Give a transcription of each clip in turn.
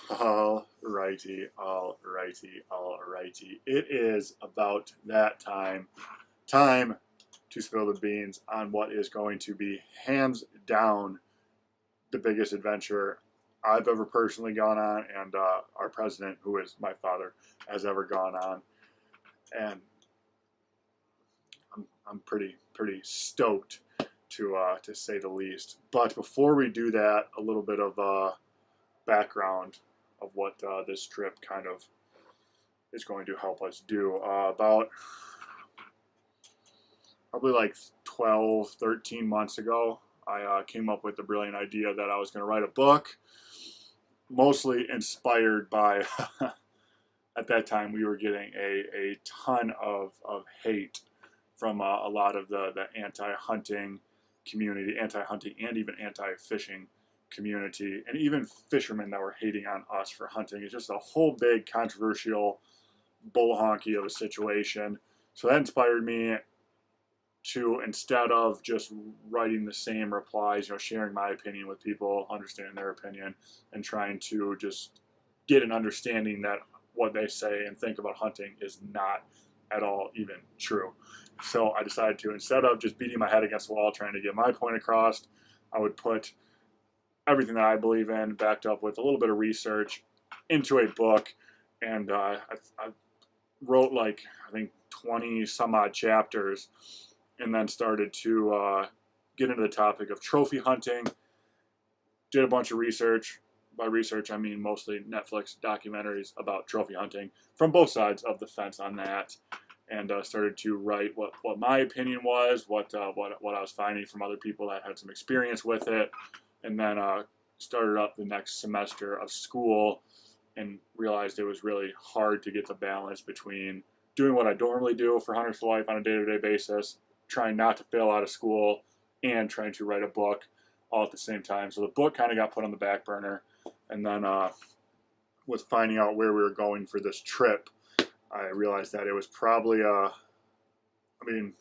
Alrighty. It is about that time. Time to spill the beans on what is going to be hands down the biggest adventure I've ever personally gone on, and our president, who is my father, has ever gone on. And I'm pretty stoked to say the least. But before we do that, a little bit of background of what this trip kind of is going to help us do. About probably like 12, 13 months ago, I came up with the brilliant idea that I was going to write a book, mostly inspired by, at that time, we were getting a ton of hate from a lot of the anti-hunting community, anti-hunting and even anti-fishing community, and even fishermen that were hating on us for hunting. It's just a whole big controversial bull honky of a situation. So that inspired me to, instead of just writing the same replies, sharing my opinion with people, understanding their opinion, and trying to just get an understanding that what they say and think about hunting is not at all even true. So I decided to, instead of just beating my head against the wall trying to get my point across, I would put everything that I believe in, backed up with a little bit of research, into a book. And I wrote like, I think 20 some odd chapters, and then started to get into the topic of trophy hunting. Did a bunch of research. By research, I mean mostly Netflix documentaries about trophy hunting from both sides of the fence on that, and started to write what my opinion was, what I was finding from other people that had some experience with it, and then started up the next semester of school and realized it was really hard to get the balance between doing what I normally do for Hunters for Life on a day-to-day basis, trying not to fail out of school, and trying to write a book all at the same time. So the book kind of got put on the back burner. And then with finding out where we were going for this trip, I realized that it was probably,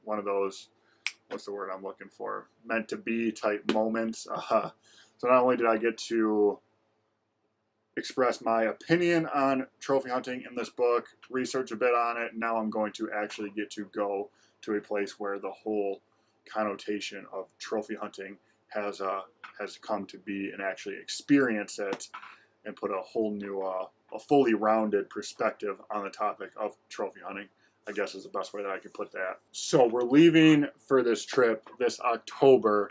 one of those, what's the word I'm looking for, meant to be type moments. So not only did I get to express my opinion on trophy hunting in this book, research a bit on it, now I'm going to actually get to go to a place where the whole connotation of trophy hunting has come to be, and actually experience it and put a whole new, a fully rounded perspective on the topic of trophy hunting, I guess is the best way that I could put that. So we're leaving for this trip this October,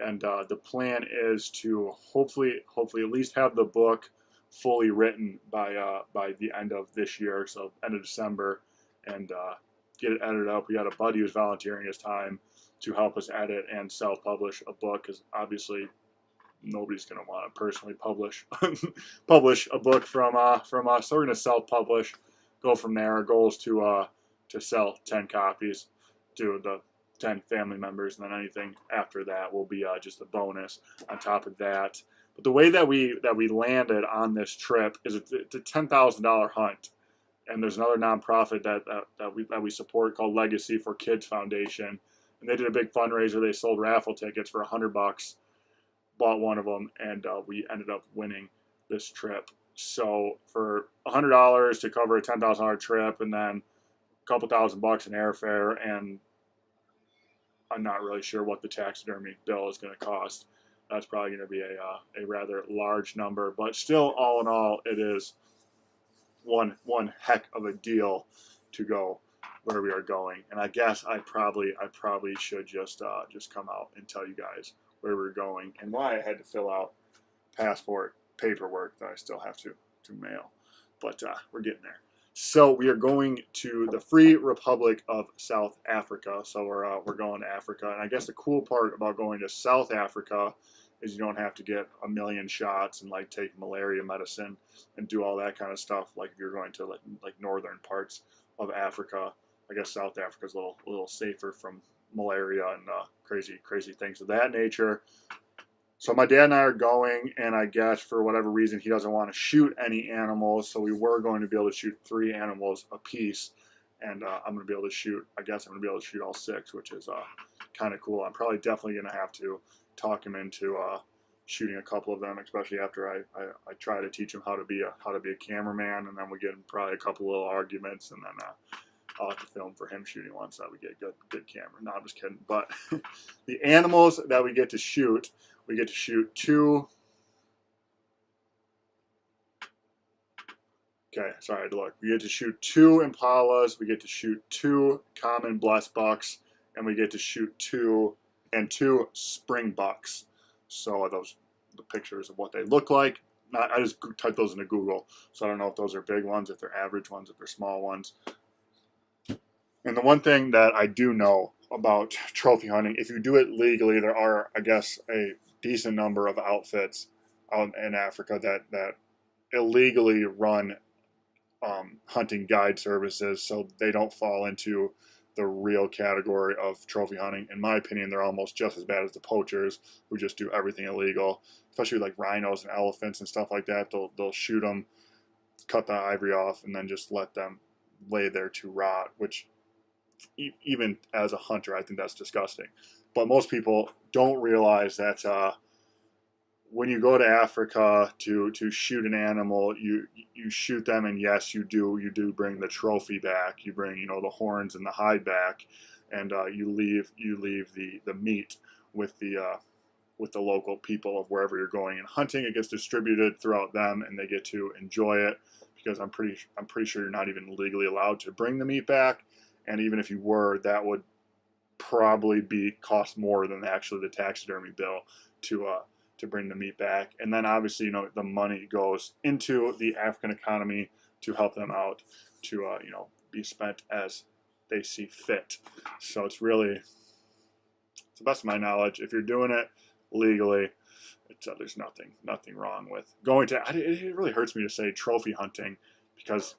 and the plan is to hopefully at least have the book fully written by the end of this year, so end of December, and get it edited up. We got a buddy who's volunteering his time to help us edit and self-publish a book, because obviously nobody's going to want to personally publish a book from us. So we're going to self-publish, go from there. Our goal is to sell 10 copies to the 10 family members, and then anything after that will be just a bonus on top of that. But the way that we landed on this trip is it's a $10,000 hunt. And there's another nonprofit that we support called Legacy for Kids Foundation, and they did a big fundraiser. They sold raffle tickets for $100, bought one of them, and we ended up winning this trip. So for $100 to cover a $10,000 trip, and then a couple $1,000 in airfare, and I'm not really sure what the taxidermy bill is going to cost. That's probably going to be a rather large number, but still, all in all, it is one heck of a deal to go where we are going. And I guess I probably should just come out and tell you guys where we're going and why I had to fill out passport paperwork that I still have to mail. But we're getting there. So we are going to the Free Republic of South Africa. So we're going to Africa. And I guess the cool part about going to South Africa is you don't have to get a million shots and like take malaria medicine and do all that kind of stuff like if you're going to like northern parts of Africa. I guess South Africa's a little safer from malaria and crazy things of that nature. So my dad and I are going, and I guess for whatever reason he doesn't want to shoot any animals, so we were going to be able to shoot 3 animals a piece, and I'm going to be able to shoot, I guess I'm going to be able to shoot all 6, which is kind of cool. I'm probably definitely going to have to talk him into shooting a couple of them, especially after I try to teach him how to be a cameraman, and then we get in probably a couple little arguments, and then I'll have to film for him shooting one so that we get good camera. No, I'm just kidding. But the animals that we get to shoot two. Okay, sorry, I had to look. We get to shoot 2 impalas, we get to shoot 2 common blessed bucks, and we get to shoot 2 spring bucks. So those the pictures of what they look like. I just typed those into Google, so I don't know if those are big ones, if they're average ones, if they're small ones. And the one thing that I do know about trophy hunting, if you do it legally, there are, I guess, a decent number of outfits out in Africa that illegally run hunting guide services, so they don't fall into the real category of trophy hunting. In my opinion, they're almost just as bad as the poachers who just do everything illegal, especially like rhinos and elephants and stuff like that. They'll shoot them, cut the ivory off, and then just let them lay there to rot, which even as a hunter, I think that's disgusting. But most people don't realize that when you go to Africa to shoot an animal, you shoot them, and yes, you do bring the trophy back. You bring the horns and the hide back, and you leave the meat with the local people of wherever you're going and hunting. It gets distributed throughout them, and they get to enjoy it, because I'm pretty sure you're not even legally allowed to bring the meat back, and even if you were, that would probably cost more than actually the taxidermy bill to bring the meat back. And then obviously, the money goes into the African economy to help them out, to be spent as they see fit. So it's really, to the best of my knowledge, if you're doing it legally, there's nothing wrong with going to. It really hurts me to say trophy hunting, because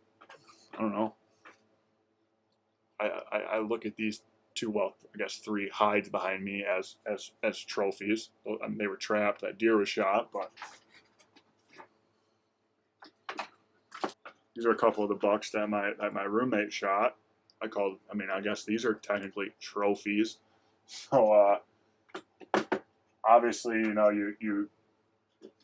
I don't know. I look at these 3 hides behind me as trophies. They were trapped. That deer was shot, but these are a couple of the bucks that my roommate shot. I guess these are technically trophies. So obviously, you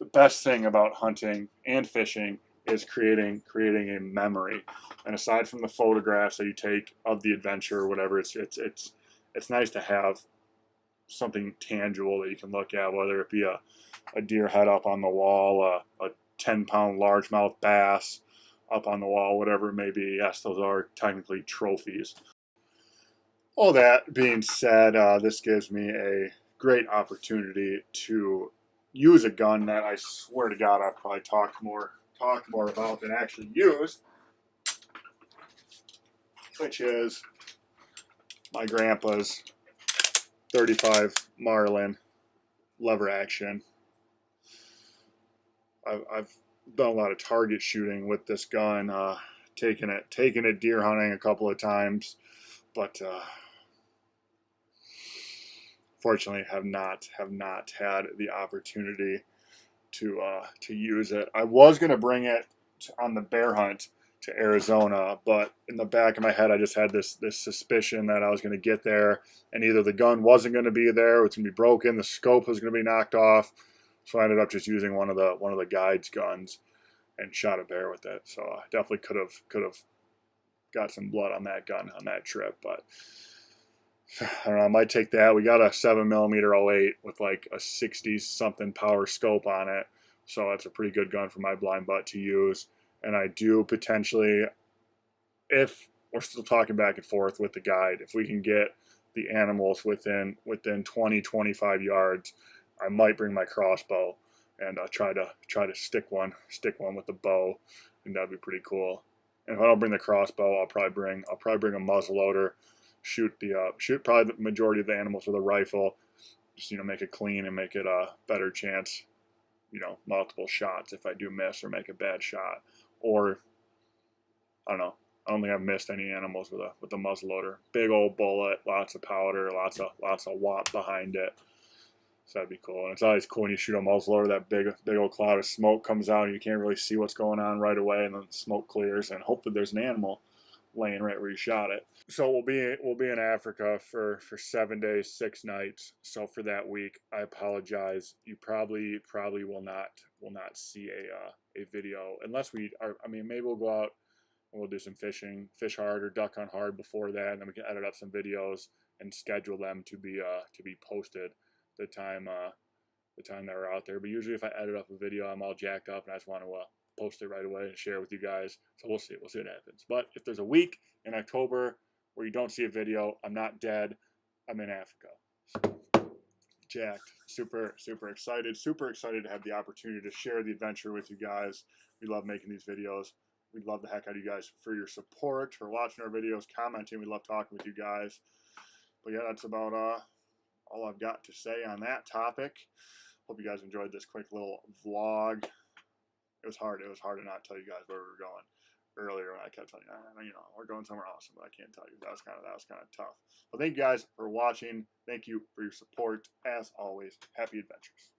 the best thing about hunting and fishing is creating a memory. And aside from the photographs that you take of the adventure or whatever, it's nice to have something tangible that you can look at, whether it be a deer head up on the wall, a 10-pound largemouth bass up on the wall, whatever it may be. Yes, those are technically trophies. All that being said, this gives me a great opportunity to use a gun that I swear to God I probably talked more about than actually used, which is my grandpa's 35 Marlin lever action. I've done a lot of target shooting with this gun, taken it deer hunting a couple of times, but fortunately have not had the opportunity to use it. I was going to bring it on the bear hunt to Arizona, but in the back of my head, I just had this suspicion that I was going to get there, and either the gun wasn't going to be there, it was going to be broken, the scope was going to be knocked off. So I ended up just using one of the guide's guns and shot a bear with it. So I definitely could have got some blood on that gun on that trip, but I don't know, I might take that. We got a 7mm 08 with like a 60-something power scope on it, so that's a pretty good gun for my blind butt to use. And I do potentially, if we're still talking back and forth with the guide, if we can get the animals within 20-25 yards, I might bring my crossbow and try to stick one with the bow, and that'd be pretty cool. And if I don't bring the crossbow, I'll probably bring a muzzleloader. Shoot probably the majority of the animals with a rifle. Just make it clean and make it a better chance, multiple shots if I do miss or make a bad shot. Or I don't know. I don't think I've missed any animals with a muzzleloader. Big old bullet, lots of powder, lots of wop behind it. So that'd be cool. And it's always cool when you shoot a muzzleloader, that big old cloud of smoke comes out and you can't really see what's going on right away, and then the smoke clears and hopefully there's an animal. laying right where you shot it. So we'll be in Africa for 7 days, 6 nights. So for that week, I apologize. You probably will not see a video unless we are. I mean, maybe we'll go out and we'll do some fishing, fish hard or duck hunt hard before that, and then we can edit up some videos and schedule them to be posted the time that we're out there. But usually, if I edit up a video, I'm all jacked up and I just want to post it right away and share it with you guys. So we'll see what happens. But if there's a week in October where you don't see a video, I'm not dead. I'm in Africa. So, jacked, super excited to have the opportunity to share the adventure with you guys. We love making these videos. We love the heck out of you guys for your support, for watching our videos, commenting. We love talking with you guys. But yeah, that's about all I've got to say on that topic. Hope you guys enjoyed this quick little vlog. It was hard to not tell you guys where we were going earlier when I kept telling you, we're going somewhere awesome, but I can't tell you. That was kind of tough. But thank you guys for watching. Thank you for your support. As always, happy adventures.